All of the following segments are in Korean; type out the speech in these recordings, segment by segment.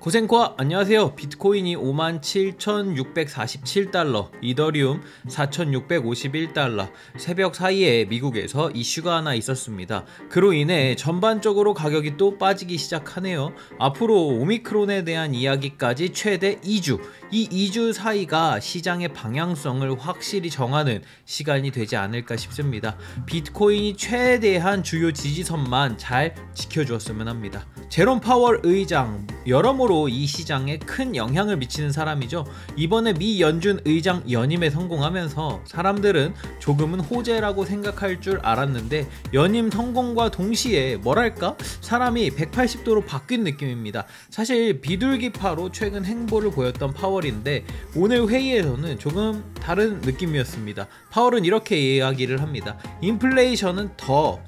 고생과 안녕하세요. 비트코인이 57,647달러, 이더리움 4,651달러, 새벽 사이에 미국에서 이슈가 하나 있었습니다. 그로 인해 전반적으로 가격이 또 빠지기 시작하네요. 앞으로 오미크론에 대한 이야기까지 최대 2주, 이 2주 사이가 시장의 방향성을 확실히 정하는 시간이 되지 않을까 싶습니다. 비트코인이 최대한 주요 지지선만 잘 지켜주었으면 합니다. 제롬 파월 의장, 여러모로 이 시장에 큰 영향을 미치는 사람이죠. 이번에 미 연준 의장 연임에 성공하면서 사람들은 조금은 호재라고 생각할 줄 알았는데 연임 성공과 동시에 뭐랄까? 사람이 180도로 바뀐 느낌입니다. 사실 비둘기파로 최근 행보를 보였던 파월인데 오늘 회의에서는 조금 다른 느낌이었습니다. 파월은 이렇게 이야기를 합니다. 인플레이션은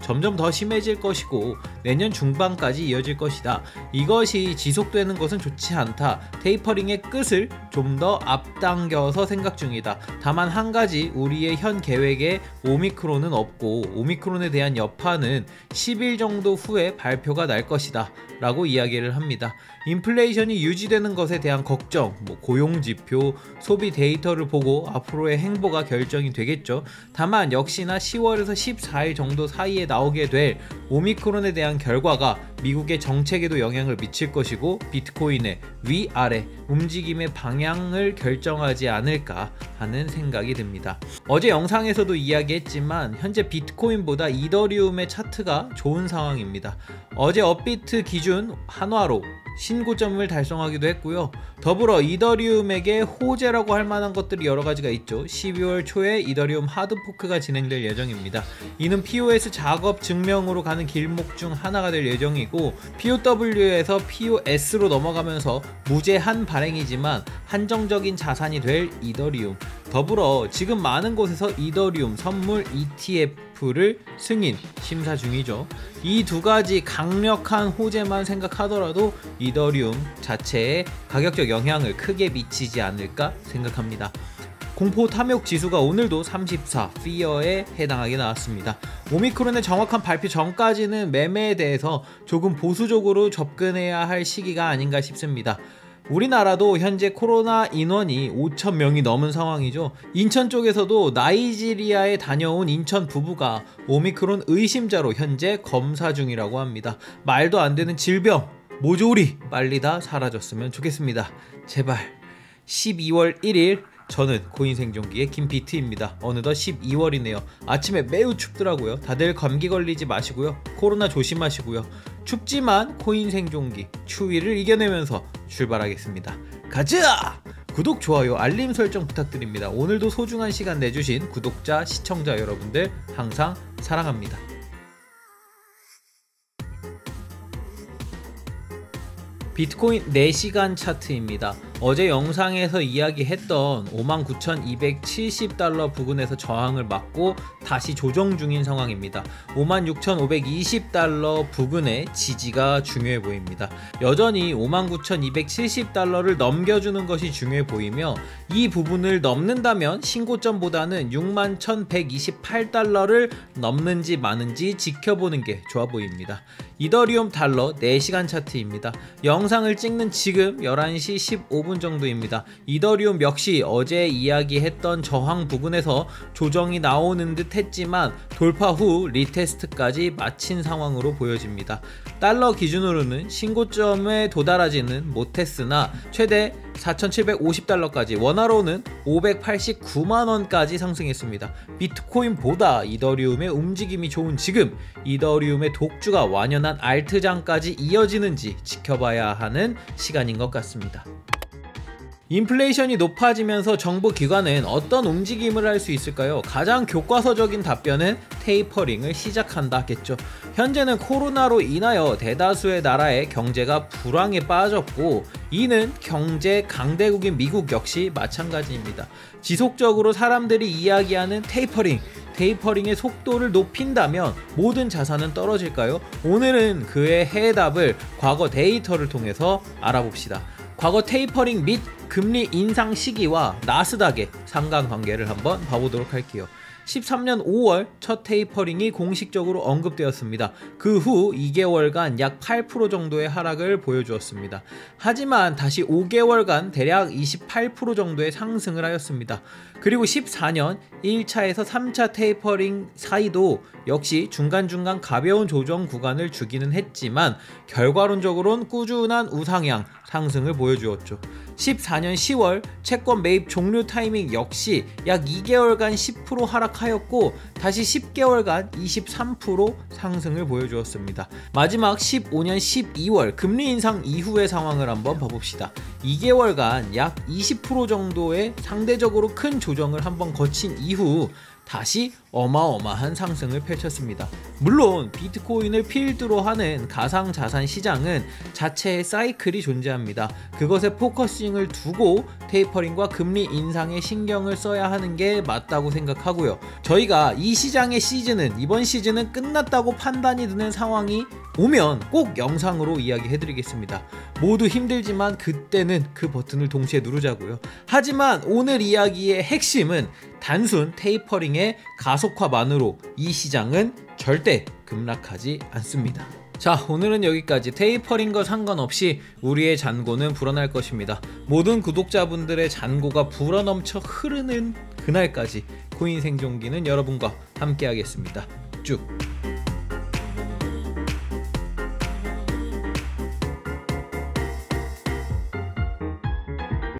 점점 더 심해질 것이고 내년 중반까지 이어질 것이다. 이것이 지속되는 것은 좋지 않다. 테이퍼링의 끝을 좀 더 앞당겨서 생각 중이다. 다만 한 가지, 우리의 현 계획에 오미크론은 없고 오미크론에 대한 여파는 10일 정도 후에 발표가 날 것이다 라고 이야기를 합니다. 인플레이션이 유지되는 것에 대한 걱정, 고용지표, 소비 데이터를 보고 앞으로의 행보가 결정이 되겠죠. 다만 역시나 10월에서 14일 정도 사이에 나오게 될 오미크론에 대한 결과가 미국의 정책에도 영향을 미칠 것이고 비트코인의 위아래 움직임의 방향을 결정하지 않을까 하는 생각이 듭니다. 어제 영상에서도 이야기했지만 현재 비트코인보다 이더리움의 차트가 좋은 상황입니다. 어제 업비트 기준 한화로 신고점을 달성하기도 했고요. 더불어 이더리움에게 호재라고 할 만한 것들이 여러 가지가 있죠. 12월 초에 이더리움 하드포크가 진행될 예정입니다. 이는 POS 작업 증명으로 가는 길목 중 하나가 될 예정이고 POW에서 POS로 넘어가면서 무제한 발행이지만 한정적인 자산이 될 이더리움, 더불어 지금 많은 곳에서 이더리움 선물 ETF를 승인 심사 중이죠. 이 두 가지 강력한 호재만 생각하더라도 이더리움 자체에 가격적 영향을 크게 미치지 않을까 생각합니다. 공포 탐욕 지수가 오늘도 34, 피어에 해당하게 나왔습니다. 오미크론의 정확한 발표 전까지는 매매에 대해서 조금 보수적으로 접근해야 할 시기가 아닌가 싶습니다. 우리나라도 현재 코로나 인원이 5,000명이 넘은 상황이죠. 인천 쪽에서도 나이지리아에 다녀온 인천 부부가 오미크론 의심자로 현재 검사 중이라고 합니다. 말도 안 되는 질병, 모조리 빨리 다 사라졌으면 좋겠습니다. 제발. 12월 1일 저는 코인생존기의 김비트입니다. 어느덧 12월이네요. 아침에 매우 춥더라고요. 다들 감기 걸리지 마시고요. 코로나 조심하시고요. 춥지만 코인생존기 추위를 이겨내면서 출발하겠습니다. 가자! 구독, 좋아요, 알림 설정 부탁드립니다. 오늘도 소중한 시간 내주신 구독자, 시청자 여러분들 항상 사랑합니다. 비트코인 4시간 차트입니다. 어제 영상에서 이야기했던 59,270달러 부근에서 저항을 맞고 다시 조정 중인 상황입니다. 56,520달러 부근의 지지가 중요해 보입니다. 여전히 59,270달러를 넘겨주는 것이 중요해 보이며 이 부분을 넘는다면 신고점보다는 61,128달러를 넘는지 마는지 지켜보는 게 좋아 보입니다. 이더리움 달러 4시간 차트입니다. 영상을 찍는 지금 11시 15분 정도입니다. 이더리움 역시 어제 이야기했던 저항 부근에서 조정이 나오는 듯 했지만 돌파 후 리테스트까지 마친 상황으로 보여집니다. 달러 기준으로는 신고점에 도달하지는 못했으나 최대 4,750달러까지, 원화로는 589만원까지 상승했습니다. 비트코인보다 이더리움의 움직임이 좋은 지금 이더리움의 독주가 완연한 알트장까지 이어지는지 지켜봐야 하는 시간인 것 같습니다. 인플레이션이 높아지면서 정부기관은 어떤 움직임을 할 수 있을까요? 가장 교과서적인 답변은 테이퍼링을 시작한다겠죠. 현재는 코로나로 인하여 대다수의 나라의 경제가 불황에 빠졌고 이는 경제 강대국인 미국 역시 마찬가지입니다. 지속적으로 사람들이 이야기하는 테이퍼링의 속도를 높인다면 모든 자산은 떨어질까요? 오늘은 그의 해답을 과거 데이터를 통해서 알아봅시다. 과거 테이퍼링 및 금리 인상 시기와 나스닥의 상관관계를 한번 봐보도록 할게요. 13년 5월 첫 테이퍼링이 공식적으로 언급되었습니다. 그 후 2개월간 약 8% 정도의 하락을 보여주었습니다. 하지만 다시 5개월간 대략 28% 정도의 상승을 하였습니다. 그리고 14년 1차에서 3차 테이퍼링 사이도 역시 중간중간 가벼운 조정 구간을 주기는 했지만 결과론적으로는 꾸준한 우상향 상승을 보여주었죠. 14년 10월 채권 매입 종료 타이밍 역시 약 2개월간 10% 하락하였고 다시 10개월간 23% 상승을 보여주었습니다. 마지막 15년 12월 금리 인상 이후의 상황을 한번 봐봅시다. 2개월간 약 20% 정도의 상대적으로 큰 조정을 한번 거친 이후 다시 어마어마한 상승을 펼쳤습니다. 물론 비트코인을 필두로 하는 가상자산 시장은 자체의 사이클이 존재합니다. 그것에 포커싱을 두고 테이퍼링과 금리 인상에 신경을 써야 하는 게 맞다고 생각하고요. 저희가 이 시장의 시즌은 이번 시즌은 끝났다고 판단이 드는 상황이 오면 꼭 영상으로 이야기해드리겠습니다. 모두 힘들지만 그때는 그 버튼을 동시에 누르자고요. 하지만 오늘 이야기의 핵심은 단순 테이퍼링의 가속화만으로 이 시장은 절대 급락하지 않습니다. 자, 오늘은 여기까지. 테이퍼링과 상관없이 우리의 잔고는 불어날 것입니다. 모든 구독자분들의 잔고가 불어넘쳐 흐르는 그날까지 코인 생존기는 여러분과 함께 하겠습니다. 쭉.